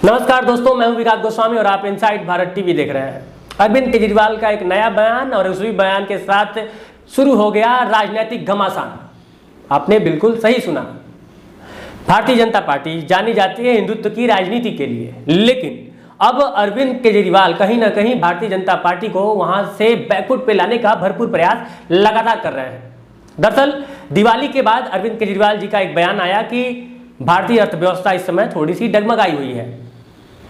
नमस्कार दोस्तों, मैं हूं विराट गोस्वामी और आप इनसाइड भारत टीवी देख रहे हैं। अरविंद केजरीवाल का एक नया बयान और उसी बयान के साथ शुरू हो गया राजनीतिक घमासान। आपने बिल्कुल सही सुना। भारतीय जनता पार्टी जानी जाती है हिंदुत्व की राजनीति के लिए, लेकिन अब अरविंद केजरीवाल कहीं ना कहीं भारतीय जनता पार्टी को वहां से बैकफुट पे लाने का भरपूर प्रयास लगातार कर रहे हैं। दरअसल दिवाली के बाद अरविंद केजरीवाल जी का एक बयान आया कि भारतीय अर्थव्यवस्था इस समय थोड़ी सी डगमगाई हुई है।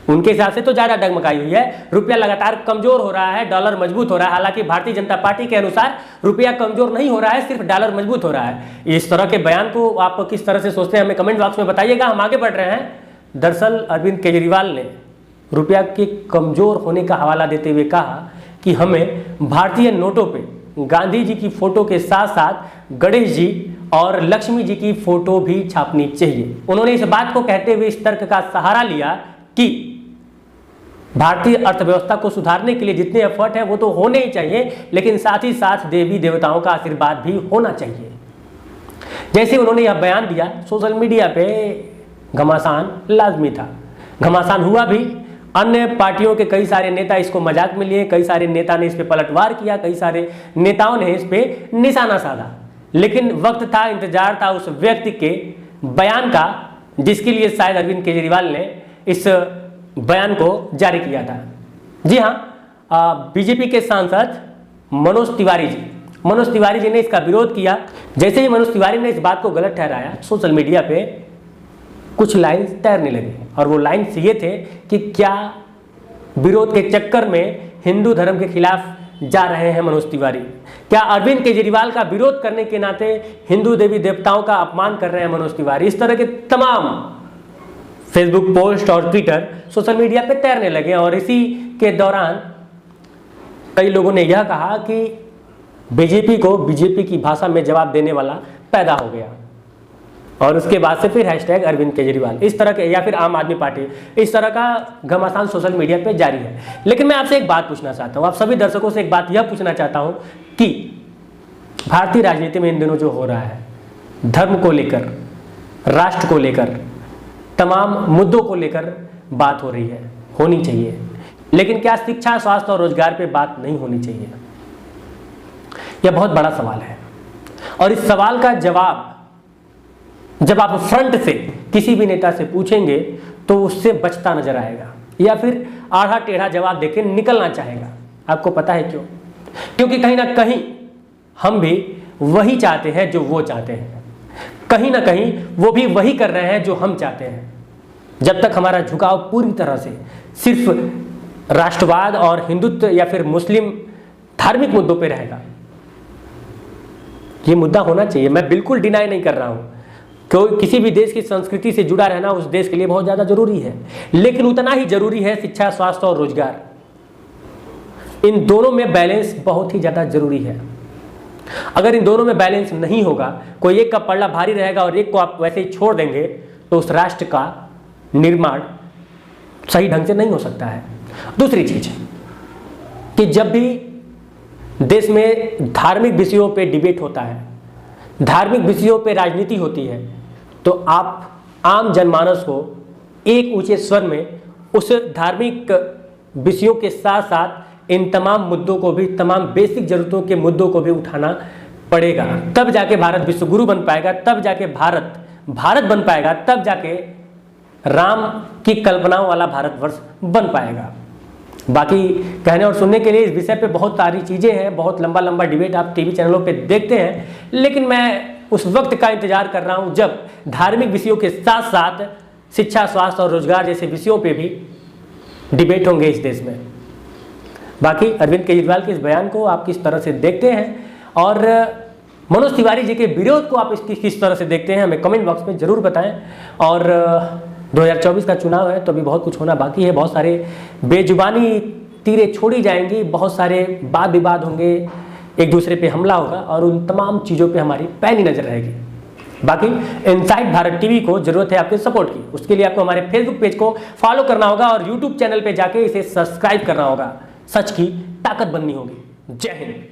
उनके हिसाब से तो ज्यादा डगमगाई हुई है। रुपया लगातार कमजोर हो रहा है, डॉलर मजबूत हो रहा है। हालांकि भारतीय जनता पार्टी के अनुसार रुपया कमजोर नहीं हो रहा है, सिर्फ डॉलर मजबूत हो रहा है। इस तरह के बयान को आप किस तरह से सोचते हैं, हमें कमेंट बॉक्स में बताइएगा। हम आगे बढ़ रहे हैं। दरअसल अरविंद केजरीवाल ने रुपया के कमजोर होने का हवाला देते हुए कहा कि हमें भारतीय नोटों पे गांधी जी की फोटो के साथ साथ गणेश जी और लक्ष्मी जी की फोटो भी छापनी चाहिए। उन्होंने इस बात को कहते हुए इस तर्क का सहारा लिया कि भारतीय अर्थव्यवस्था को सुधारने के लिए जितने एफर्ट है वो तो होने ही चाहिए, लेकिन साथ ही साथ देवी देवताओं का आशीर्वाद भी होना चाहिए। जैसे उन्होंने यह बयान दिया, सोशल मीडिया पे घमासान लाजमी था। घमासान हुआ भी। अन्य पार्टियों के कई सारे नेता इसको मजाक में लिए, कई सारे नेता ने इस पे पलटवार किया, कई सारे नेताओं ने इस पे निशाना साधा। लेकिन वक्त था, इंतजार था उस व्यक्ति के बयान का जिसके लिए शायद अरविंद केजरीवाल ने इस बयान को जारी किया था। जी हाँ, बीजेपी के सांसद मनोज तिवारी जी ने इसका विरोध किया। जैसे ही मनोज तिवारी ने इस बात को गलत ठहराया, सोशल मीडिया पे कुछ लाइन्स तैरने लगे और वो लाइन्स ये थे कि क्या विरोध के चक्कर में हिंदू धर्म के खिलाफ जा रहे हैं मनोज तिवारी? क्या अरविंद केजरीवाल का विरोध करने के नाते हिंदू देवी देवताओं का अपमान कर रहे हैं मनोज तिवारी? इस तरह के तमाम फेसबुक पोस्ट और ट्विटर सोशल मीडिया पे तैरने लगे और इसी के दौरान कई लोगों ने यह कहा कि बीजेपी को बीजेपी की भाषा में जवाब देने वाला पैदा हो गया। और उसके बाद से फिर हैशटैग अरविंद केजरीवाल इस तरह के, या फिर आम आदमी पार्टी, इस तरह का घमासान सोशल मीडिया पे जारी है। लेकिन मैं आपसे एक बात पूछना चाहता हूँ, आप सभी दर्शकों से एक बात यह पूछना चाहता हूँ कि भारतीय राजनीति में इन दिनों जो हो रहा है, धर्म को लेकर, राष्ट्र को लेकर, तमाम मुद्दों को लेकर बात हो रही है, होनी चाहिए, लेकिन क्या शिक्षा, स्वास्थ्य और रोजगार पे बात नहीं होनी चाहिए? यह बहुत बड़ा सवाल है और इस सवाल का जवाब जब आप फ्रंट से किसी भी नेता से पूछेंगे तो उससे बचता नजर आएगा या फिर आधा टेढ़ा जवाब देके निकलना चाहेगा। आपको पता है क्यों? क्योंकि कहीं ना कहीं हम भी वही चाहते हैं जो वो चाहते हैं, कहीं ना कहीं वो भी वही कर रहे हैं जो हम चाहते हैं। जब तक हमारा झुकाव पूरी तरह से सिर्फ राष्ट्रवाद और हिंदुत्व या फिर मुस्लिम धार्मिक मुद्दों पे रहेगा, ये मुद्दा होना चाहिए, मैं बिल्कुल डिनाई नहीं कर रहा हूं। कोई किसी भी देश की संस्कृति से जुड़ा रहना उस देश के लिए बहुत ज्यादा जरूरी है, लेकिन उतना ही जरूरी है शिक्षा, स्वास्थ्य और रोजगार। इन दोनों में बैलेंस बहुत ही ज्यादा जरूरी है। अगर इन दोनों में बैलेंस नहीं होगा, कोई एक का पल्ला भारी रहेगा और एक को आप वैसे ही छोड़ देंगे, तो उस राष्ट्र का निर्माण सही ढंग से नहीं हो सकता है। दूसरी चीज कि जब भी देश में धार्मिक विषयों पे डिबेट होता है, धार्मिक विषयों पे राजनीति होती है, तो आप आम जनमानस को एक ऊंचे स्वर में उस धार्मिक विषयों के साथ साथ इन तमाम मुद्दों को भी, तमाम बेसिक जरूरतों के मुद्दों को भी उठाना पड़ेगा। तब जाके भारत विश्वगुरु बन पाएगा, तब जाके भारत बन पाएगा, तब जाके राम की कल्पनाओं वाला भारतवर्ष बन पाएगा। बाकी कहने और सुनने के लिए इस विषय पे बहुत सारी चीज़ें हैं, बहुत लंबा डिबेट आप टीवी चैनलों पे देखते हैं, लेकिन मैं उस वक्त का इंतजार कर रहा हूं जब धार्मिक विषयों के साथ साथ शिक्षा, स्वास्थ्य और रोजगार जैसे विषयों पे भी डिबेट होंगे इस देश में। बाकी अरविंद केजरीवाल के इस बयान को आप किस तरह से देखते हैं और मनोज तिवारी जी के विरोध को आप इसकी किस तरह से देखते हैं, हमें कमेंट बॉक्स में जरूर बताएं। और 2024 का चुनाव है तो अभी बहुत कुछ होना बाकी है, बहुत सारे बेजुबानी तीरें छोड़ी जाएंगी, बहुत सारे वाद विवाद होंगे, एक दूसरे पे हमला होगा और उन तमाम चीज़ों पे हमारी पैनी नजर रहेगी। बाकी इनसाइड भारत टीवी को जरूरत है आपके सपोर्ट की, उसके लिए आपको हमारे फेसबुक पेज को फॉलो करना होगा और यूट्यूब चैनल पे जाके इसे सब्सक्राइब करना होगा। सच की ताकत बननी होगी। जय हिंद।